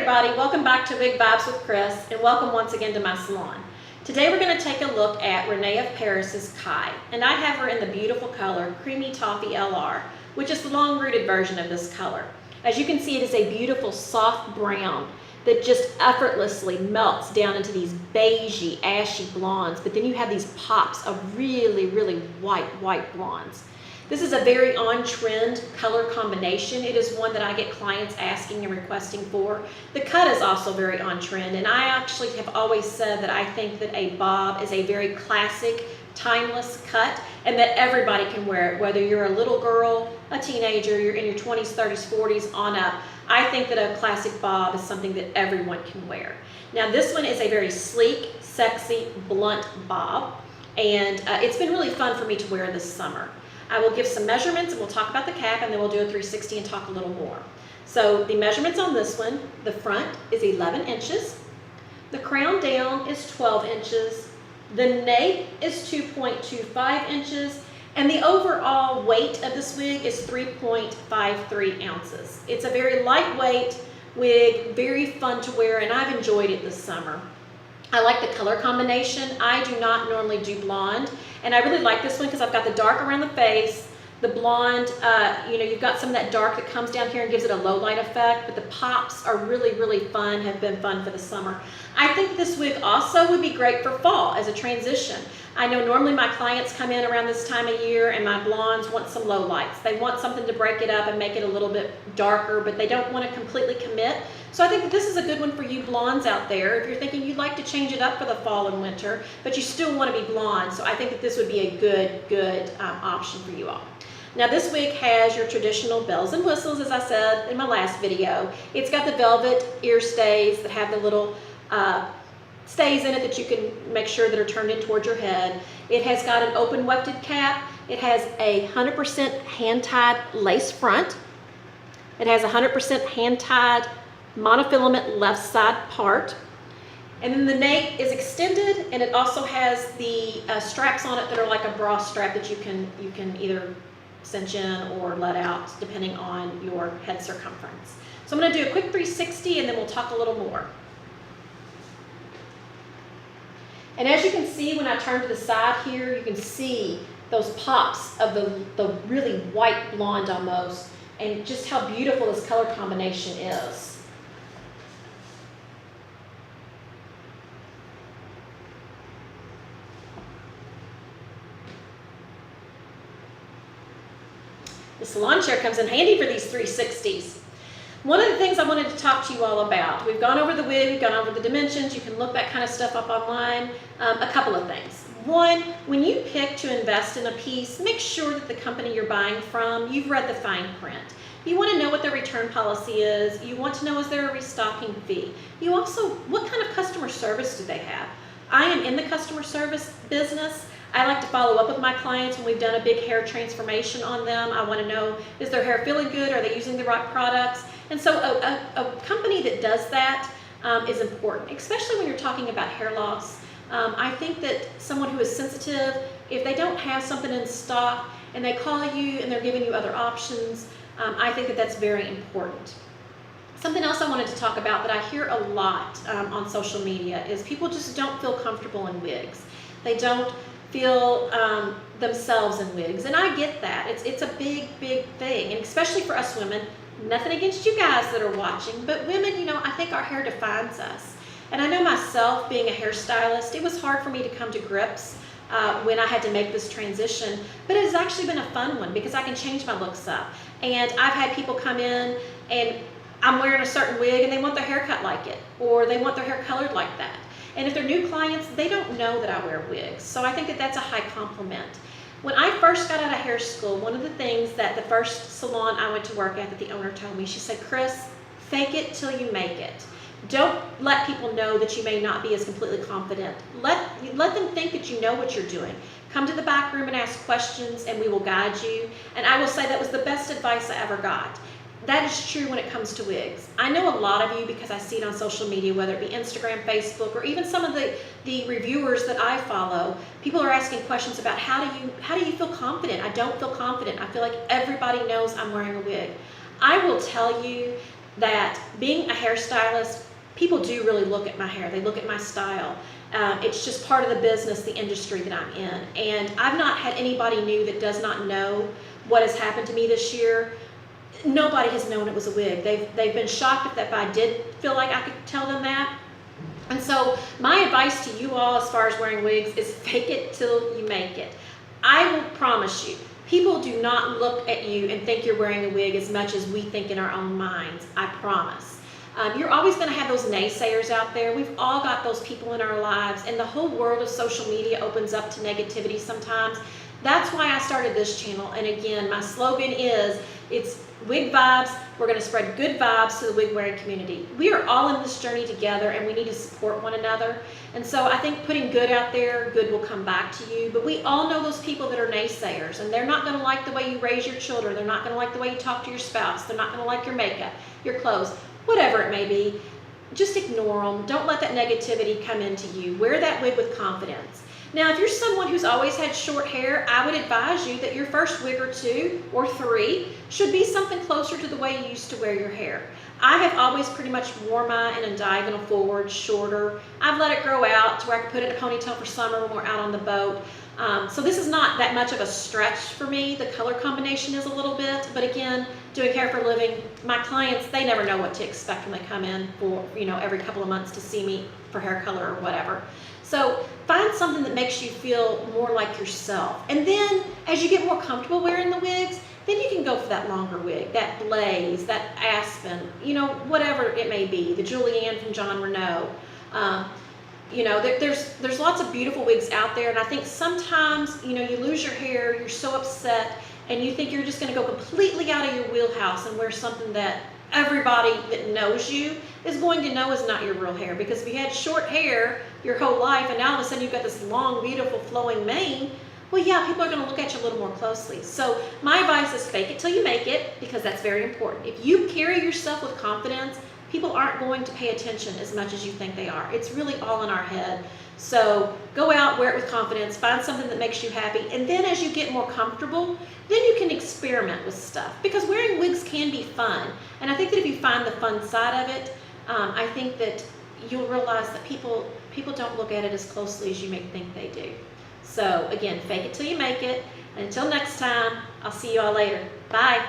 everybody, welcome back to Wig Vibes with Chris, and welcome once again to my salon. Today we're going to take a look at Rene of Paris's Kai, and I have her in the beautiful color Creamy Toffee LR, which is the long-rooted version of this color. As you can see, it is a beautiful soft brown that just effortlessly melts down into these beigey, ashy blondes, but then you have these pops of really, really white blondes. This is a very on-trend color combination. It is one that I get clients asking and requesting for. The cut is also very on-trend, and I actually have always said that I think that a bob is a very classic, timeless cut, and that everybody can wear it, whether you're a little girl, a teenager, you're in your 20s, 30s, 40s, on up. I think that a classic bob is something that everyone can wear. Now this one is a very sleek, sexy, blunt bob, and it's been really fun for me to wear this summer. I will give some measurements and we'll talk about the cap, and then we'll do a 360 and talk a little more. So the measurements on this one, the front is 11 inches, the crown down is 12 inches, the nape is 2.25 inches, and the overall weight of this wig is 3.53 ounces. It's a very lightweight wig, very fun to wear, and I've enjoyed it this summer. I like the color combination. I do not normally do blonde, and I really like this one because I've got the dark around the face, the blonde, you've got some of that dark that comes down here and gives it a low light effect, but the pops are really fun, have been fun for the summer. I think this wig also would be great for fall as a transition. I know normally my clients come in around this time of year and my blondes want some low lights. They want something to break it up and make it a little bit darker, but they don't want to completely commit. So I think that this is a good one for you blondes out there if you're thinking you'd like to change it up for the fall and winter, but you still want to be blonde. So I think that this would be a good option for you all. Now this wig has your traditional bells and whistles, as I said in my last video. It's got the velvet ear stays that have the little stays in it that you can make sure that are turned in towards your head. It has got an open wefted cap. It has a 100% hand-tied lace front. It has 100% hand-tied monofilament left side part. And then the nape is extended, and it also has the straps on it that are like a bra strap that you can either cinch in or let out depending on your head circumference. So I'm going to do a quick 360 and then we'll talk a little more. And as you can see, when I turn to the side here, you can see those pops of the really white blonde almost, and just how beautiful this color combination is. The salon chair comes in handy for these 360s. One of the things I wanted to talk to you all about, we've gone over the wig, we've gone over the dimensions, you can look that kind of stuff up online. A couple of things. One, when you pick to invest in a piece, make sure that the company you're buying from, you've read the fine print. You want to know what their return policy is. You want to know, is there a restocking fee? You also, what kind of customer service do they have? I am in the customer service business. I like to follow up with my clients when we've done a big hair transformation on them. I want to know, is their hair feeling good? Are they using the right products? And so a company that does that is important, especially when you're talking about hair loss. I think that someone who is sensitive, if they don't have something in stock and they call you and they're giving you other options, I think that that's very important. Something else I wanted to talk about that I hear a lot on social media is people just don't feel comfortable in wigs. They don't feel themselves in wigs, and I get that. It's a big thing, and especially for us women. Nothing against you guys that are watching, but women, I think our hair defines us. And I know myself, being a hairstylist, it was hard for me to come to grips when I had to make this transition, but it has actually been a fun one because I can change my looks up. And I've had people come in and I'm wearing a certain wig and they want their hair cut like it, or they want their hair colored like that. And if they're new clients, they don't know that I wear wigs. So I think that that's a high compliment. When I first got out of hair school, one of the things that the first salon I went to work at that the owner told me, she said, Chris, fake it till you make it. Don't let people know that you may not be as completely confident. Let them think that you know what you're doing. Come to the back room and ask questions and we will guide you. And I will say that was the best advice I ever got. That is true when it comes to wigs. I know a lot of you because I see it on social media, whether it be Instagram, Facebook, or even some of the reviewers that I follow. People are asking questions about how do you feel confident? I don't feel confident. I feel like everybody knows I'm wearing a wig. I will tell you that being a hairstylist, people do really look at my hair. They look at my style. It's just part of the business, the industry that I'm in. And I've not had anybody new that does not know what has happened to me this year. Nobody has known it was a wig. They've been shocked if I did feel like I could tell them that. And so my advice to you all as far as wearing wigs is fake it till you make it. I will promise you, people do not look at you and think you're wearing a wig as much as we think in our own minds. I promise. You're always going to have those naysayers out there. We've all got those people in our lives, and the whole world of social media opens up to negativity sometimes. That's why I started this channel. And again, my slogan is, it's wig vibes. We're going to spread good vibes to the wig wearing community. We are all in this journey together, and we need to support one another. And so I think putting good out there, good will come back to you. But we all know those people that are naysayers, and they're not going to like the way you raise your children. They're not going to like the way you talk to your spouse. They're not going to like your makeup, your clothes, whatever it may be. Just ignore them. Don't let that negativity come into you. Wear that wig with confidence. Now, if you're someone who's always had short hair, I would advise you that your first wig or 2 or 3 should be something closer to the way you used to wear your hair. I have always pretty much worn mine in a diagonal forward, shorter. I've let it grow out to where I can put it in a ponytail for summer when we're out on the boat. So this is not that much of a stretch for me. The color combination is a little bit, but again, doing hair for a living, my clients, they never know what to expect when they come in for, every couple of months to see me for hair color or whatever. So find something that makes you feel more like yourself. And then as you get more comfortable wearing the wigs, then you can go for that longer wig, that blaze, that aspen, whatever it may be, the Julianne from John Rene. There's lots of beautiful wigs out there, and I think sometimes, you lose your hair, you're so upset, and you think you're just going to go completely out of your wheelhouse and wear something that everybody that knows you is going to know is not your real hair. Because if you had short hair your whole life and now all of a sudden you've got this long, beautiful, flowing mane, well, yeah, people are going to look at you a little more closely. So my advice is fake it till you make it, because that's very important. If you carry yourself with confidence, people aren't going to pay attention as much as you think they are. It's really all in our head. So go out, wear it with confidence, find something that makes you happy, and then as you get more comfortable, then you can experiment with stuff. Because wearing wigs can be fun. And I think that if you find the fun side of it, I think that you'll realize that people don't look at it as closely as you may think they do. So again, fake it till you make it. And until next time, I'll see you all later. Bye.